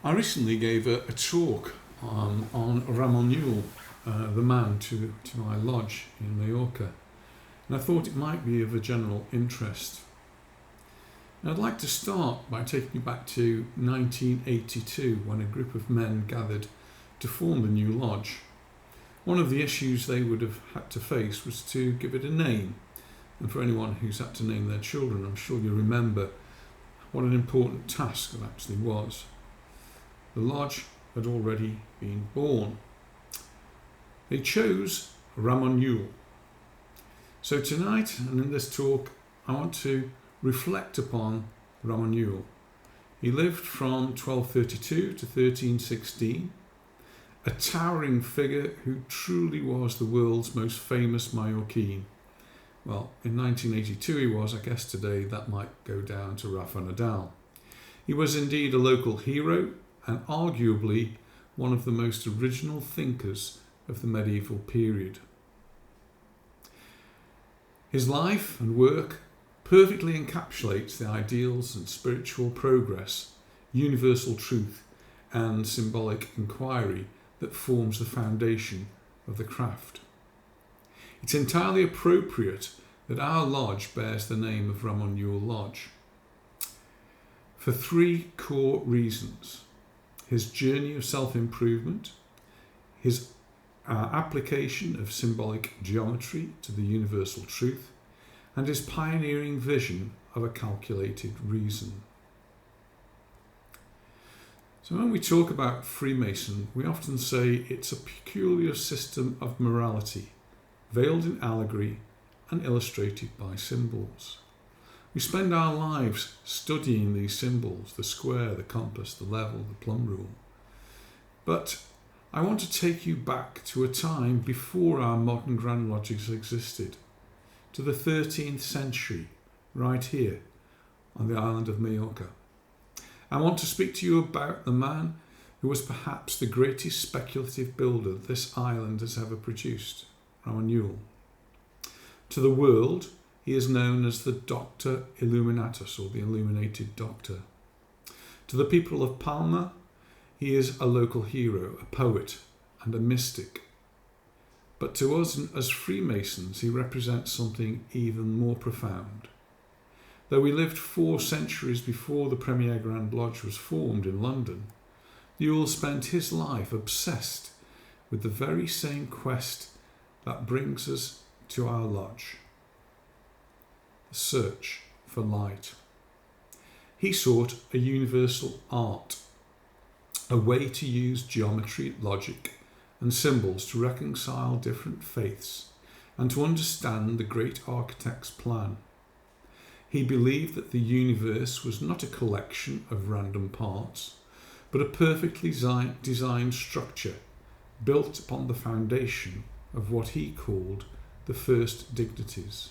I recently gave a talk on Ramon Llull, the man, to my lodge in Mallorca, and I thought it might be of a general interest. And I'd like to start by taking you back to 1982, when a group of men gathered to form the new lodge. One of the issues they would have had to face was to give it a name, and for anyone who's had to name their children, I'm sure you remember what an important task it actually was. The lodge had already been born. They chose Ramon Llull. So tonight, and in this talk, I want to reflect upon Ramon Llull. He lived from 1232 to 1316, a towering figure who truly was the world's most famous Majorcan. Well, in 1982 he was. I guess today that might go down to Rafa Nadal. He was indeed a local hero, and arguably one of the most original thinkers of the medieval period. His life and work perfectly encapsulates the ideals and spiritual progress, universal truth and symbolic inquiry that forms the foundation of the craft. It's entirely appropriate that our lodge bears the name of Ramon Llull Lodge for three core reasons: his journey of self-improvement, his application of symbolic geometry to the universal truth, and his pioneering vision of a calculated reason. So when we talk about Freemason, we often say it's a peculiar system of morality, veiled in allegory and illustrated by symbols. We spend our lives studying these symbols: the square, the compass, the level, the plumb rule. But I want to take you back to a time before our modern Grand Lodges existed, to the 13th century, right here on the island of Majorca. I want to speak to you about the man who was perhaps the greatest speculative builder this island has ever produced, Ramon Llull. To the world, he is known as the Doctor Illuminatus, or the Illuminated Doctor. To the people of Palma, he is a local hero, a poet, and a mystic. But to us as Freemasons, he represents something even more profound. Though we lived 4 centuries before the Premier Grand Lodge was formed in London, Llull spent his life obsessed with the very same quest that brings us to our lodge: the search for light. He sought a universal art, a way to use geometry, logic, and symbols to reconcile different faiths and to understand the great architect's plan. He believed that the universe was not a collection of random parts, but a perfectly designed structure built upon the foundation of what he called the first dignities.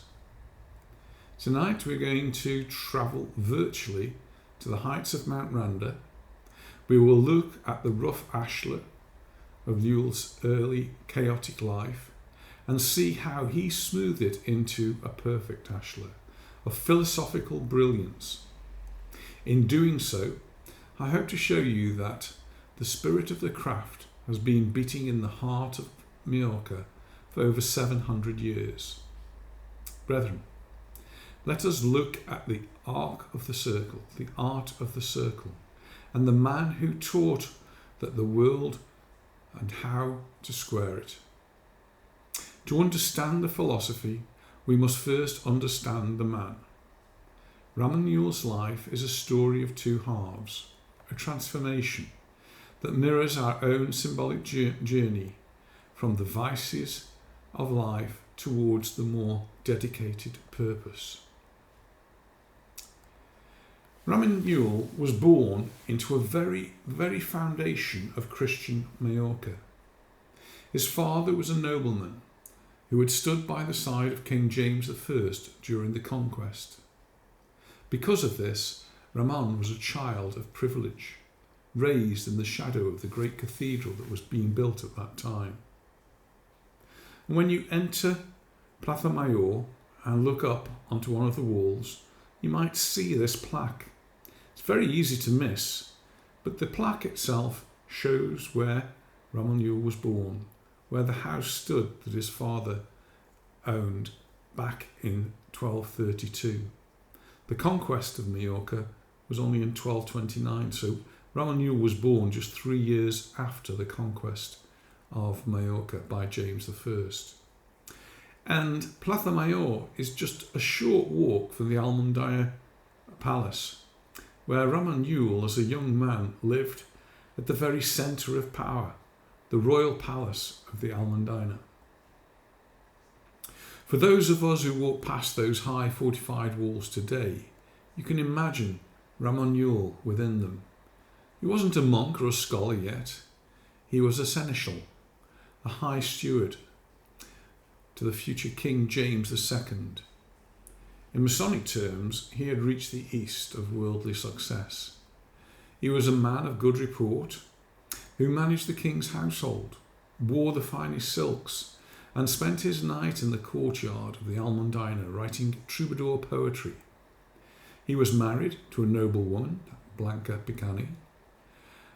Tonight we're going to travel virtually to the heights of Mount Randa. We will look at the rough ashlar of Llull's early chaotic life and see how he smoothed it into a perfect ashlar of philosophical brilliance. In doing so, I hope to show you that the spirit of the craft has been beating in the heart of Majorca for over 700 years. Brethren, let us look at the arc of the circle, the art of the circle, and the man who taught that the world and how to square it. To understand the philosophy, we must first understand the man. Ramon Llull's life is a story of 2 halves, a transformation that mirrors our own symbolic journey from the vices of life towards the more dedicated purpose. Ramon Llull was born into a very, very foundation of Christian Majorca. His father was a nobleman who had stood by the side of King James I during the conquest. Because of this, Ramon was a child of privilege, raised in the shadow of the great cathedral that was being built at that time. And when you enter Plaza Mayor and look up onto one of the walls, you might see this plaque. It's very easy to miss, but the plaque itself shows where Ramon Llull was born, where the house stood that his father owned back in 1232. The conquest of Majorca was only in 1229, so Ramon Llull was born just 3 years after the conquest of Majorca by James I. And Plaza Mayor is just a short walk from the Almudena Palace, where Ramon Llull, as a young man, lived at the very centre of power, the royal palace of the Almudena. For those of us who walk past those high fortified walls today, you can imagine Ramon Llull within them. He wasn't a monk or a scholar yet. He was a seneschal, a high steward to the future King James II. In Masonic terms, he had reached the east of worldly success. He was a man of good report who managed the king's household, wore the finest silks, and spent his night in the courtyard of the Almudena writing troubadour poetry. He was married to a noble woman, Blanca Picani,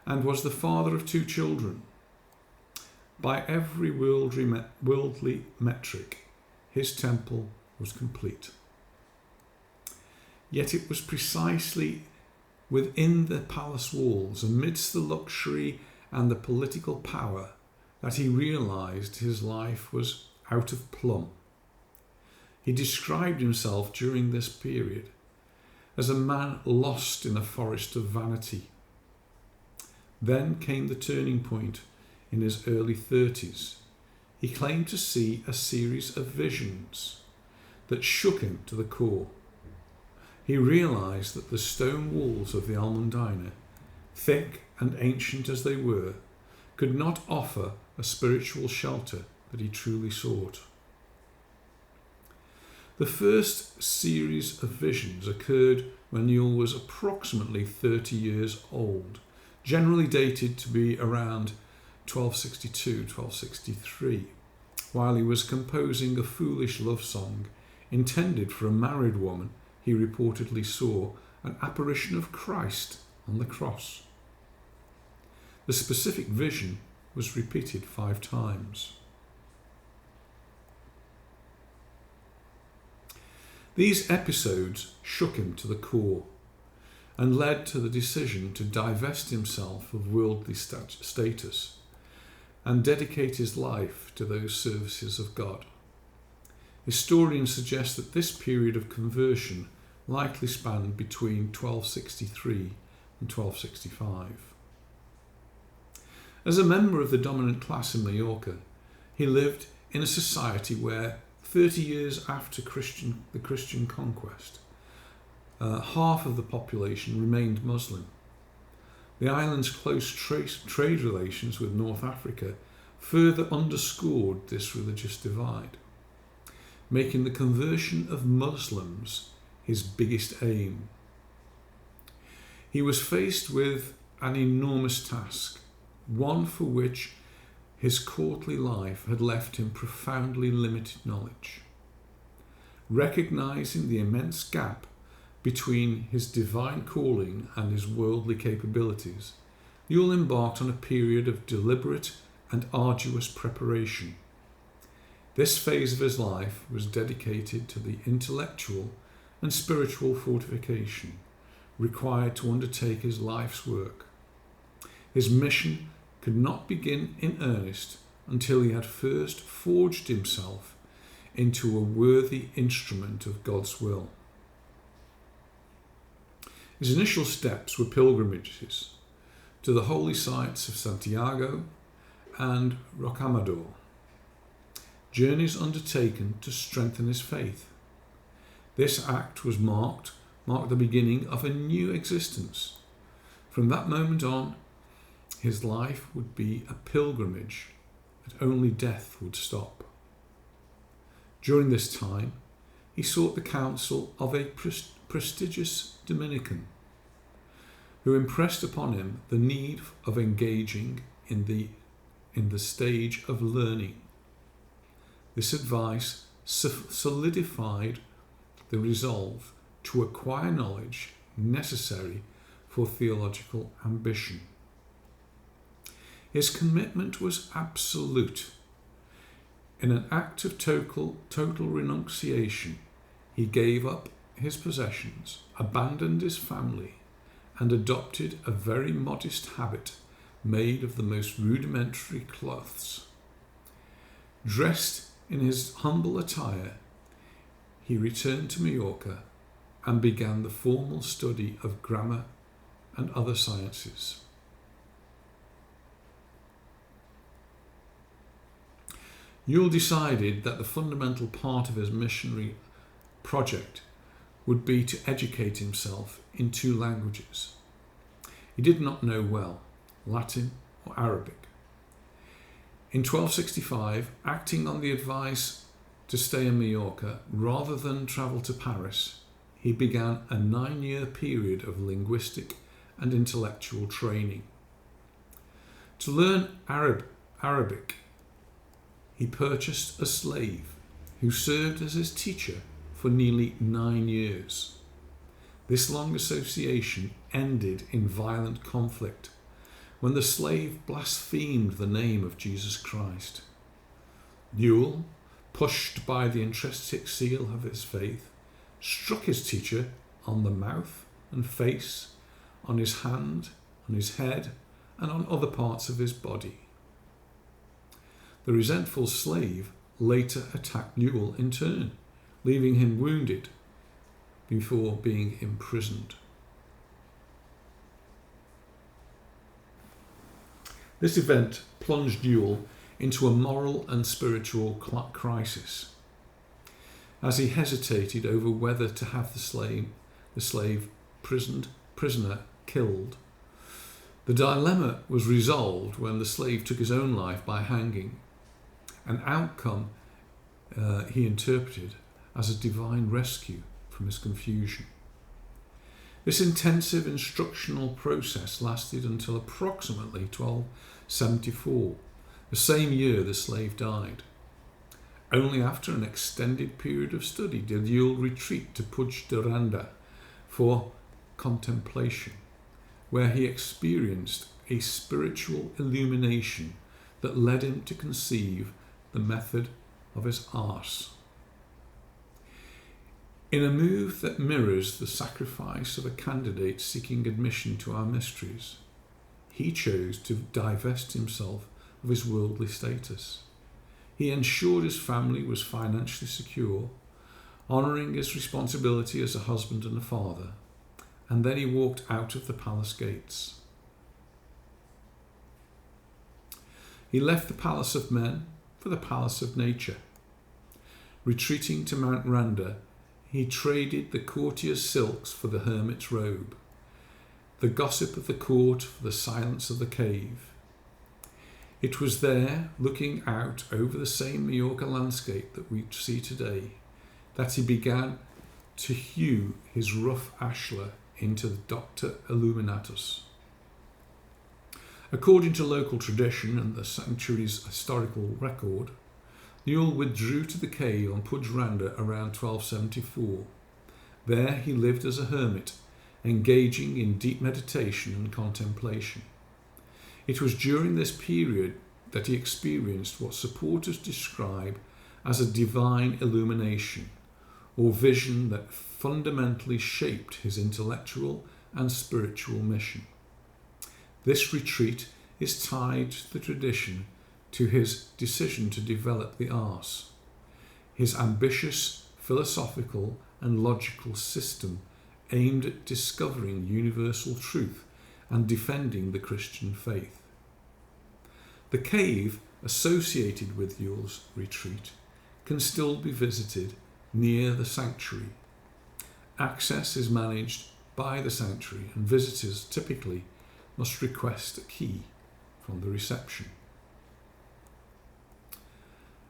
and was the father of 2 children. By every worldly metric, his temple was complete. Yet it was precisely within the palace walls, amidst the luxury and the political power, that he realised his life was out of plumb. He described himself during this period as a man lost in a forest of vanity. Then came the turning point in his early 30s. He claimed to see a series of visions that shook him to the core. He realised that the stone walls of the Almudena, thick and ancient as they were, could not offer a spiritual shelter that he truly sought. The first series of visions occurred when Llull was approximately 30 years old, generally dated to be around 1262-1263, while he was composing a foolish love song intended for a married woman. He reportedly saw an apparition of Christ on the cross. The specific vision was repeated 5 times. These episodes shook him to the core and led to the decision to divest himself of worldly status and dedicate his life to those services of God. Historians suggest that this period of conversion likely spanned between 1263 and 1265. As a member of the dominant class in Mallorca, he lived in a society where 30 years after the Christian conquest, half of the population remained Muslim. The island's close trade relations with North Africa further underscored this religious divide, making the conversion of Muslims his biggest aim. He was faced with an enormous task, one for which his courtly life had left him profoundly limited knowledge. Recognizing the immense gap between his divine calling and his worldly capabilities, Llull embarked on a period of deliberate and arduous preparation. This phase of his life was dedicated to the intellectual and spiritual fortification required to undertake his life's work. His mission could not begin in earnest until he had first forged himself into a worthy instrument of God's will. His initial steps were pilgrimages to the holy sites of Santiago and Rocamadour, journeys undertaken to strengthen his faith. This act was marked the beginning of a new existence. From that moment on, his life would be a pilgrimage that only death would stop. During this time, he sought the counsel of a prestigious Dominican who impressed upon him the need of engaging in the stage of learning. This advice solidified the resolve to acquire knowledge necessary for theological ambition. His commitment was absolute. In an act of total renunciation, he gave up his possessions, abandoned his family, and adopted a very modest habit made of the most rudimentary cloths. Dressed in his humble attire, he returned to Majorca and began the formal study of grammar and other sciences. Llull decided that the fundamental part of his missionary project would be to educate himself in 2 languages. He did not know well Latin or Arabic. In 1265, acting on the advice to stay in Majorca rather than travel to Paris, he began a 9-year period of linguistic and intellectual training. To learn Arabic, he purchased a slave who served as his teacher for nearly 9 years. This long association ended in violent conflict when the slave blasphemed the name of Jesus Christ. Llull, pushed by the intrinsic zeal of his faith, struck his teacher on the mouth and face, on his hand, on his head, and on other parts of his body. The resentful slave later attacked Llull in turn, leaving him wounded before being imprisoned. This event plunged Llull into a moral and spiritual crisis, as he hesitated over whether to have the slave prisoner killed. The dilemma was resolved when the slave took his own life by hanging, an outcome he interpreted as a divine rescue from his confusion. This intensive instructional process lasted until approximately 1274, the same year the slave died. Only after an extended period of study did Llull retreat to Puig de Randa for contemplation, where he experienced a spiritual illumination that led him to conceive the method of his ars. In a move that mirrors the sacrifice of a candidate seeking admission to our mysteries, he chose to divest himself of his worldly status. He ensured his family was financially secure, honouring his responsibility as a husband and a father, and then he walked out of the palace gates. He left the palace of men for the palace of nature. Retreating to Mount Randa, he traded the courtier's silks for the hermit's robe, the gossip of the court for the silence of the cave. It was there, looking out over the same Majorca landscape that we see today, that he began to hew his rough ashlar into the Doctor Illuminatus. According to local tradition and the sanctuary's historical record, Llull withdrew to the cave on Puig Randa around 1274. There he lived as a hermit, engaging in deep meditation and contemplation. It was during this period that he experienced what supporters describe as a divine illumination, or vision that fundamentally shaped his intellectual and spiritual mission. This retreat is tied to the tradition to his decision to develop the ars, his ambitious philosophical and logical system aimed at discovering universal truth and defending the Christian faith. The cave associated with Llull's retreat can still be visited near the sanctuary. Access is managed by the sanctuary, and visitors typically must request a key from the reception.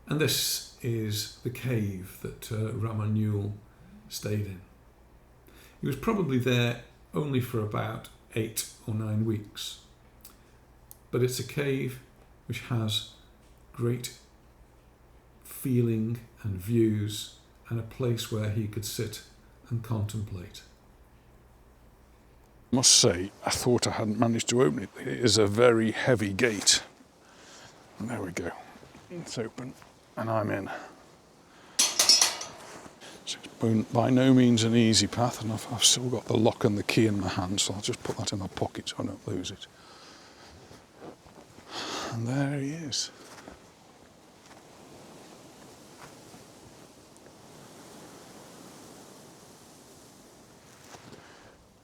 And this is the cave that Ramon Llull stayed in. He was probably there only for about 8 or 9 weeks. But it's a cave which has great feeling and views, and a place where he could sit and contemplate. I must say, I thought I hadn't managed to open it. It is a very heavy gate. And there we go. It's open and I'm in. So it's by no means an easy path, and I've still got the lock and the key in my hand, so I'll just put that in my pocket so I don't lose it. And there he is.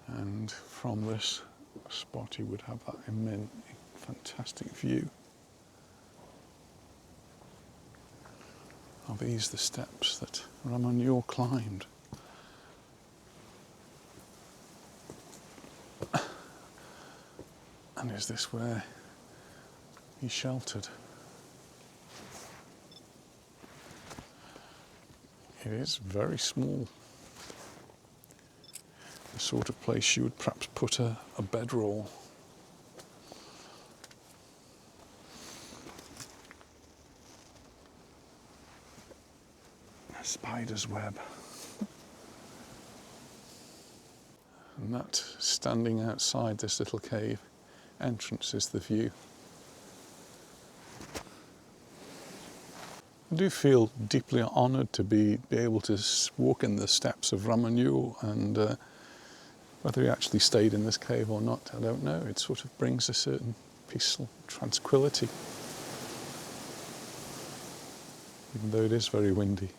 And from this spot you would have that immense, fantastic view. Are these the steps that Ramon Llull climbed? And is this where he sheltered? It is very small. The sort of place you would perhaps put a bedroll. A spider's web. And that, standing outside this little cave entrance, is the view. I do feel deeply honoured to be able to walk in the steps of Ramon Llull, and whether he actually stayed in this cave or not, I don't know. It sort of brings a certain peaceful tranquility, even though it is very windy.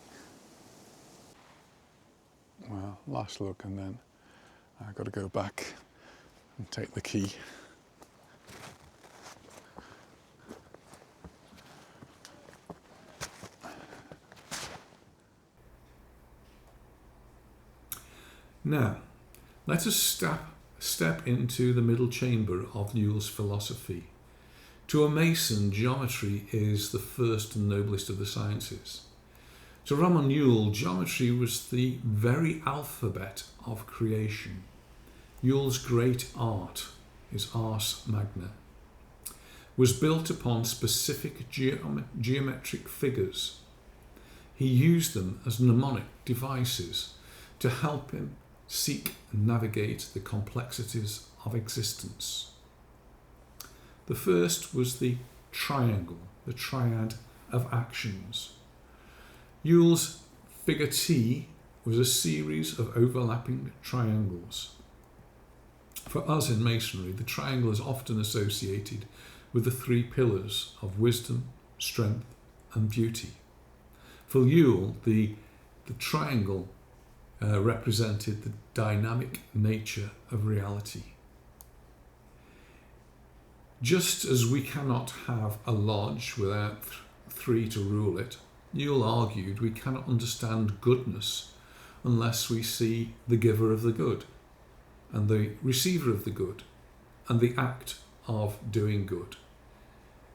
Well, last look, and then I've got to go back and take the key. Now, let us step into the middle chamber of Llull's philosophy. To a Mason, geometry is the first and noblest of the sciences. To Ramon Llull, geometry was the very alphabet of creation. Llull's great art, his Ars Magna, was built upon specific geometric figures. He used them as mnemonic devices to help him seek and navigate the complexities of existence. The first was the triangle, the triad of actions. Llull's figure T was a series of overlapping triangles. For us in Masonry, the triangle is often associated with the three pillars of wisdom, strength, and beauty. For Llull, the triangle represented the dynamic nature of reality. Just as we cannot have a lodge without three to rule it, Llull argued we cannot understand goodness unless we see the giver of the good, and the receiver of the good, and the act of doing good.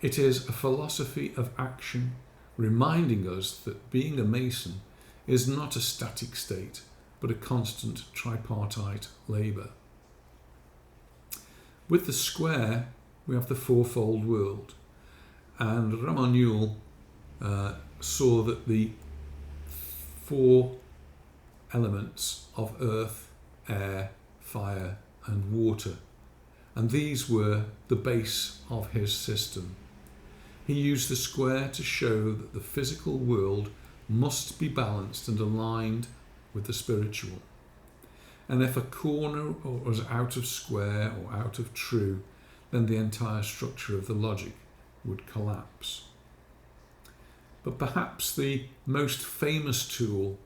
It is a philosophy of action, reminding us that being a Mason is not a static state, but a constant tripartite labour. With the square, we have the fourfold world, and Ramon Llull saw that the four elements of earth, air, fire and water, and these were the base of his system. He used the square to show that the physical world must be balanced and aligned with the spiritual. And if a corner was out of square or out of true, then the entire structure of the logic would collapse. But perhaps the most famous tool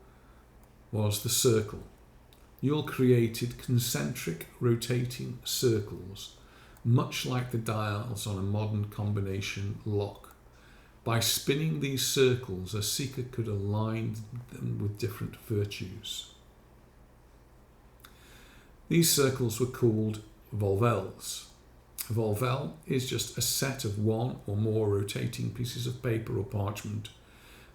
was the circle. Llull created concentric rotating circles, much like the dials on a modern combination lock. By spinning these circles, a seeker could align them with different virtues. These circles were called volvelles. A volvelle is just a set of one or more rotating pieces of paper or parchment.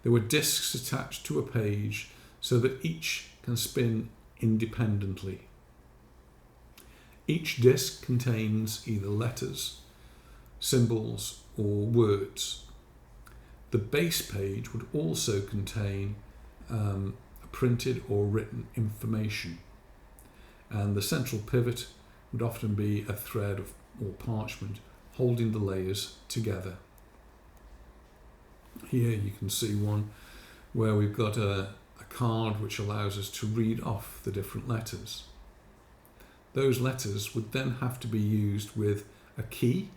There were discs attached to a page so that each can spin independently. Each disc contains either letters, symbols, or words. The base page would also contain printed or written information, and the central pivot would often be a thread or parchment holding the layers together. Here you can see one where we've got a card which allows us to read off the different letters. Those letters would then have to be used with a key,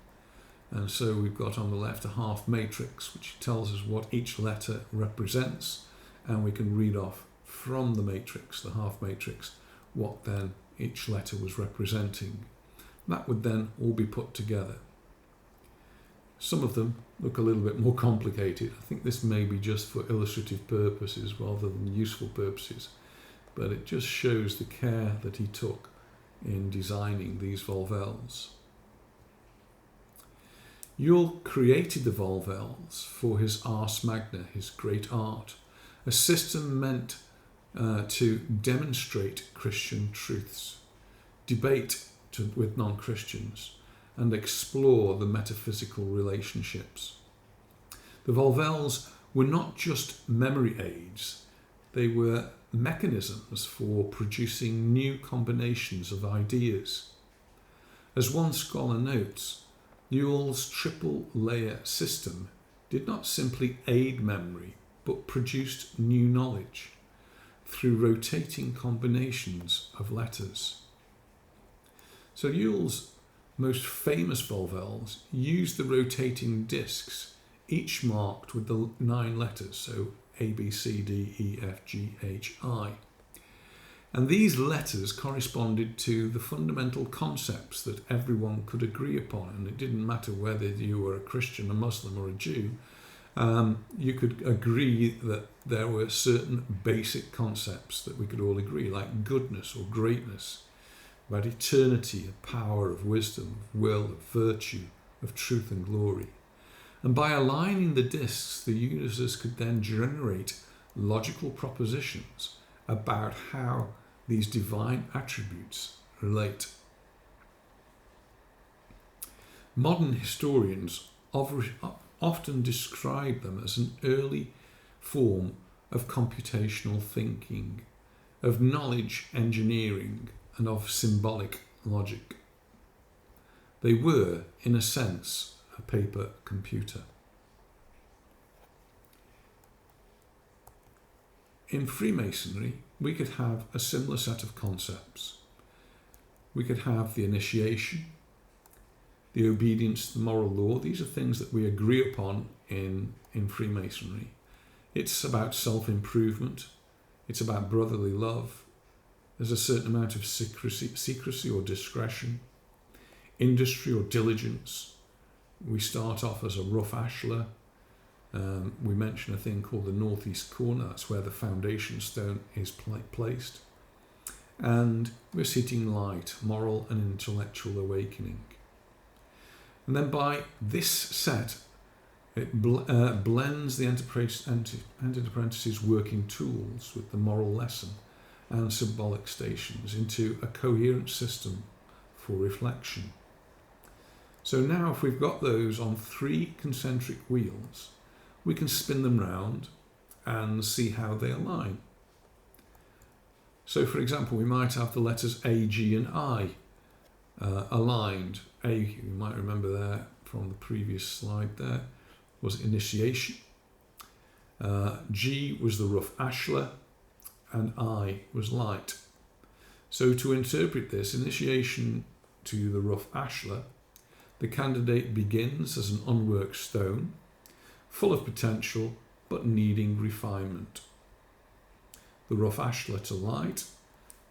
and so we've got on the left a half matrix which tells us what each letter represents, and we can read off from the matrix, the half matrix, what then each letter was representing. That would then all be put together. Some of them look a little bit more complicated. I think this may be just for illustrative purposes rather than useful purposes, but it just shows the care that he took in designing these volvelles. Llull created the volvelles for his Ars Magna, his great art, a system meant to demonstrate Christian truths, debate with non-Christians, and explore the metaphysical relationships. The volvelles were not just memory aids, they were mechanisms for producing new combinations of ideas. As one scholar notes, Llull's triple layer system did not simply aid memory, but produced new knowledge through rotating combinations of letters. So Llull's most famous volvelles use the rotating discs, each marked with the 9 letters, so A, B, C, D, E, F, G, H, I. And these letters corresponded to the fundamental concepts that everyone could agree upon, and it didn't matter whether you were a Christian, a Muslim or a Jew. You could agree that there were certain basic concepts that we could all agree, like goodness or greatness, about eternity, of power, of wisdom, of will, of virtue, of truth and glory. And by aligning the discs, the users could then generate logical propositions about how these divine attributes relate. Modern historians often describe them as an early form of computational thinking, of knowledge engineering, and of symbolic logic. They were, in a sense, a paper computer. In Freemasonry, we could have a similar set of concepts. We could have the initiation, the obedience to the moral law. These are things that we agree upon in Freemasonry. It's about self-improvement. It's about brotherly love. There's a certain amount of secrecy or discretion, industry or diligence. We start off as a rough ashlar. We mention a thing called the northeast corner. That's where the foundation stone is placed. And we're seeking light, moral and intellectual awakening. And then by this set, it blends the entered apprentice's working tools with the moral lesson and symbolic stations into a coherent system for reflection. So now if we've got those on 3 concentric wheels, we can spin them round and see how they align. So for example, we might have the letters A, G and I aligned. A, you might remember there from the previous slide there, was initiation. G was the rough ashlar, and I was light. So to interpret this initiation to the rough ashlar, the candidate begins as an unworked stone, full of potential but needing refinement. The rough ashlar to light,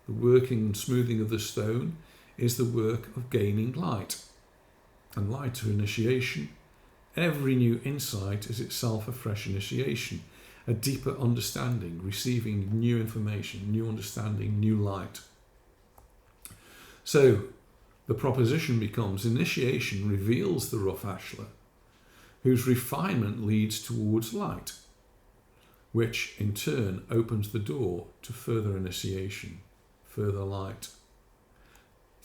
the working and smoothing of the stone, is the work of gaining light. And light to initiation, every new insight is itself a fresh initiation, a deeper understanding, receiving new information, new understanding, new light. So the proposition becomes initiation reveals the rough ashlar, whose refinement leads towards light, which in turn opens the door to further initiation, further light.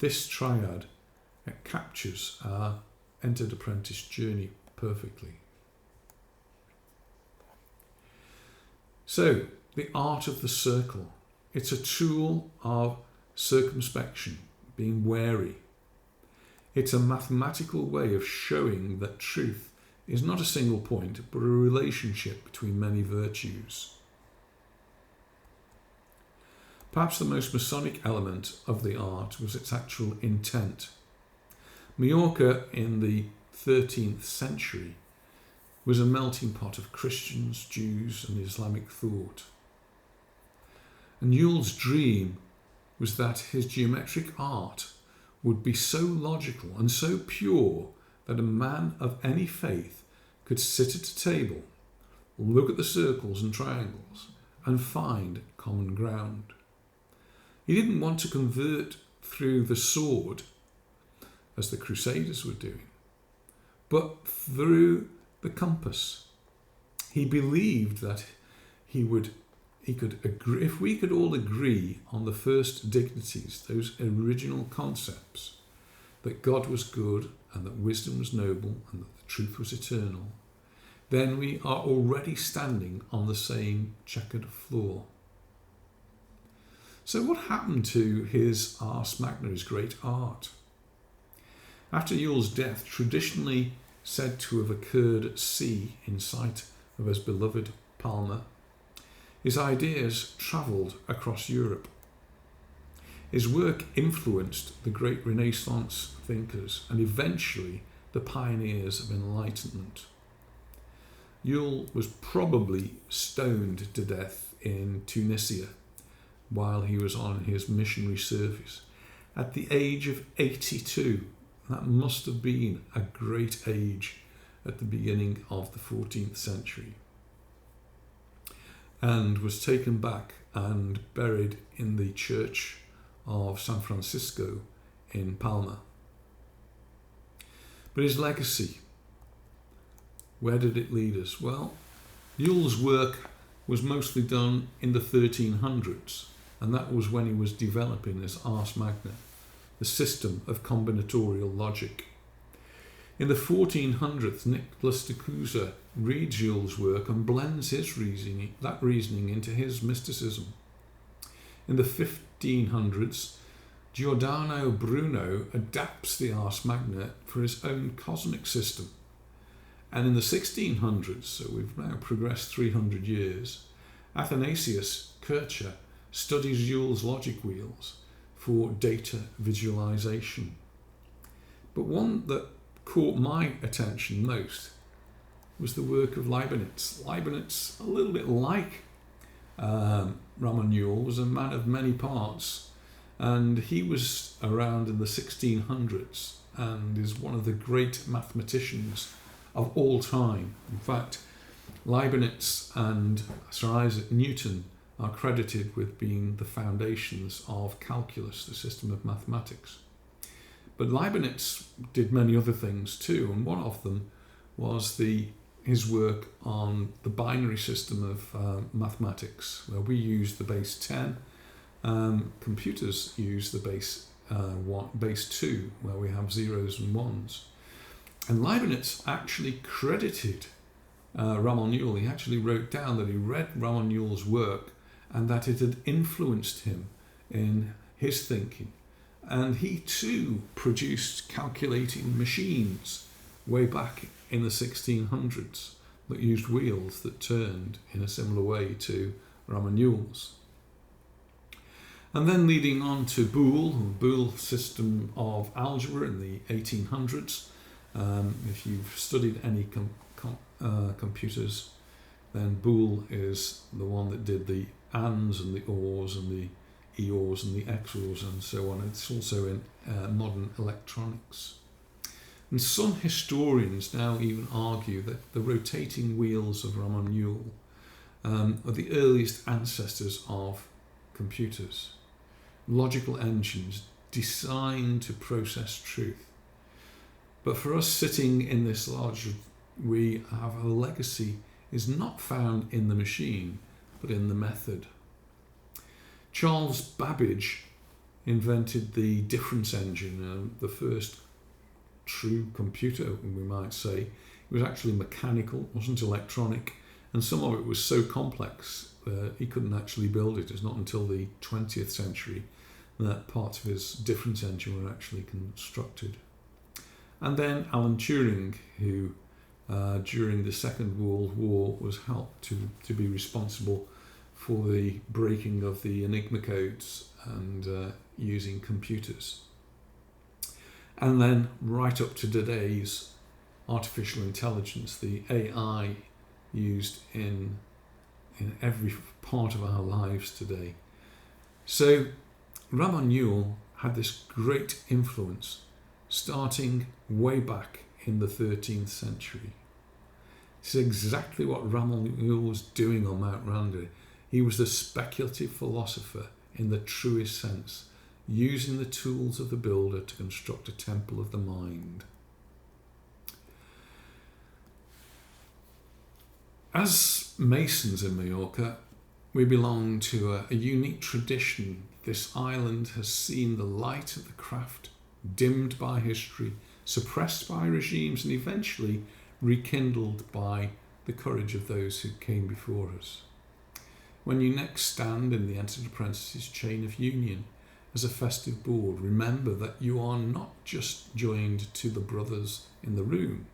This triad captures our entered apprentice journey perfectly. So, the art of the circle. It's a tool of circumspection, being wary, It's a mathematical way of showing that truth is not a single point, but a relationship between many virtues. Perhaps the most Masonic element of the art was its actual intent. Mallorca in the 13th century was a melting pot of Christians, Jews and Islamic thought. And Llull's dream was that his geometric art would be so logical and so pure that a man of any faith could sit at a table, look at the circles and triangles, and find common ground. He didn't want to convert through the sword, as the Crusaders were doing, but through the compass. He believed that he could agree, if we could all agree on the first dignities, those original concepts, that God was good and that wisdom was noble and that the truth was eternal, then we are already standing on the same checkered floor. So what happened to his Ars Magna, his great art? After Llull's death, traditionally said to have occurred at sea in sight of his beloved Palma, his ideas travelled across Europe. His work influenced the great Renaissance thinkers and eventually the pioneers of enlightenment. Llull was probably stoned to death in Tunisia while he was on his missionary service at the age of 82. That must have been a great age at the beginning of the 14th century, and was taken back and buried in the church of San Francisco in Palma. But his legacy, where did it lead us? Well, Llull's work was mostly done in the 1300s, and that was when he was developing his Ars Magna, the system of combinatorial logic. In the 1400s, Nicholas de Cusa reads Llull's work and blends that reasoning into his mysticism. In the 1500s, Giordano Bruno adapts the Ars Magna for his own cosmic system. And in the 1600s, so we've now progressed 300 years, Athanasius Kircher studies Llull's logic wheels for data visualization. But one that caught my attention most was the work of Leibniz. Leibniz, a little bit like Ramon Llull, was a man of many parts, and he was around in the 1600s and is one of the great mathematicians of all time. In fact, Leibniz and Sir Isaac Newton are credited with being the foundations of calculus, the system of mathematics. But Leibniz did many other things too, and one of them was his work on the binary system of mathematics, where we use the base 10, computers use the base 2, where we have zeros and ones. And Leibniz actually credited Ramon Llull. He actually wrote down that he read Ramon Llull's work and that it had influenced him in his thinking. And he too produced calculating machines way back in the 1600s that used wheels that turned in a similar way to Ramon Llull's. And then leading on to Boole's system of algebra in the 1800s. If you've studied any computers, then Boole is the one that did the ands and the ors and the eors and the xors and so on. It's also in modern electronics. And some historians now even argue that the rotating wheels of Ramon Llull are the earliest ancestors of computers, logical engines designed to process truth. But for us sitting in this lodge, we have a legacy is not found in the machine, but in the method. Charles Babbage invented the difference engine, the first true computer, we might say. It was actually mechanical, wasn't electronic, and some of it was so complex he couldn't actually build it. It's not until the 20th century that parts of his difference engine were actually constructed. And then Alan Turing, who during the Second World War was helped to be responsible for the breaking of the Enigma codes and using computers. And then right up to today's artificial intelligence, the AI used in every part of our lives today. So Ramon Llull had this great influence starting way back in the 13th century. This is exactly what Ramon Llull was doing on Mount Randa. He was the speculative philosopher in the truest sense, using the tools of the builder to construct a temple of the mind. As Masons in Mallorca, we belong to a unique tradition. This island has seen the light of the craft dimmed by history, suppressed by regimes, and eventually rekindled by the courage of those who came before us. When you next stand in the Entered Apprentices chain of union as a festive board, remember that you are not just joined to the brothers in the room,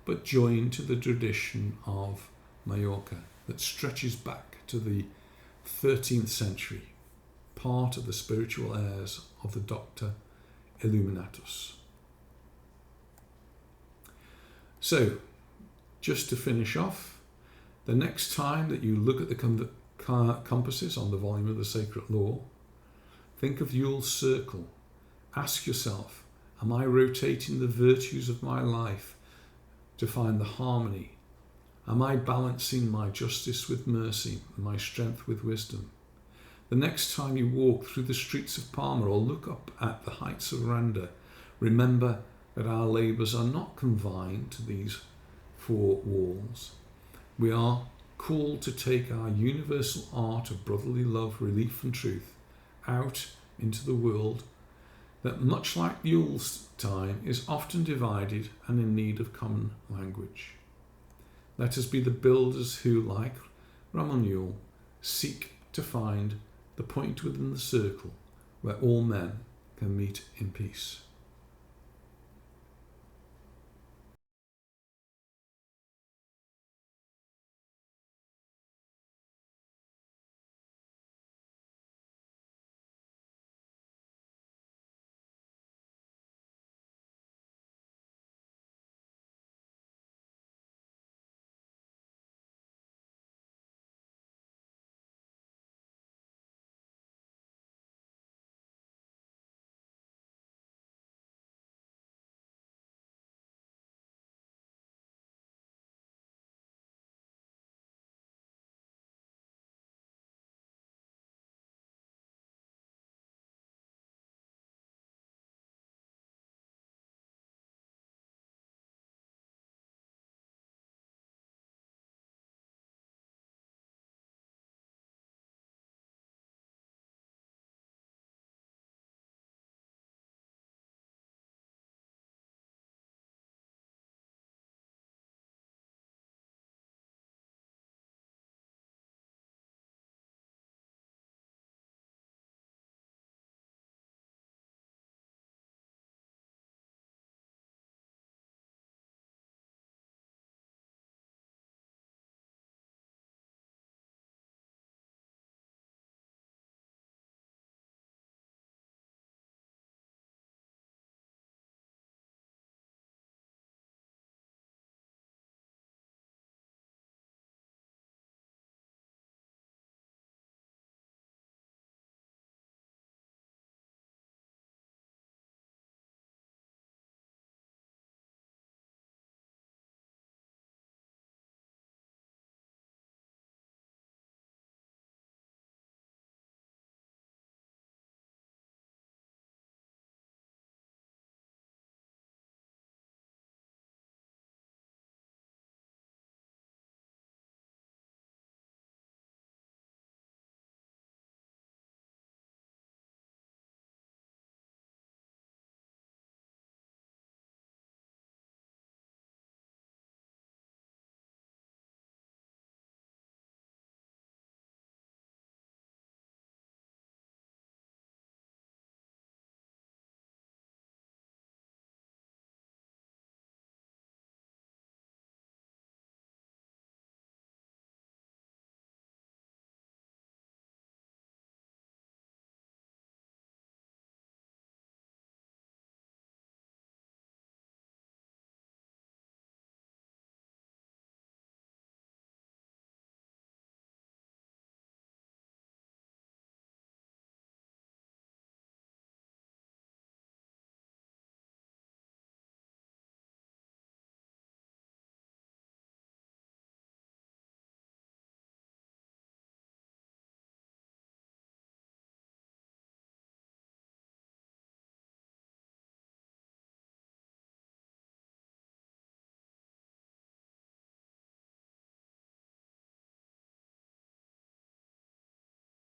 but joined to the tradition of Majorca that stretches back to the 13th century, part of the spiritual heirs of the Doctor Illuminatus. So, just to finish off, the next time that you look at the compasses on the volume of the Sacred Law, think of Llull's circle. Ask yourself, am I rotating the virtues of my life to find the harmony? Am I balancing my justice with mercy and my strength with wisdom? The next time you walk through the streets of Palma or look up at the heights of Randa, remember that our labours are not confined to these four walls. We are called to take our universal art of brotherly love, relief and truth out into the world that, much like Llull's time, is often divided and in need of common language. Let us be the builders who, like Ramon Llull, seek to find the point within the circle where all men can meet in peace.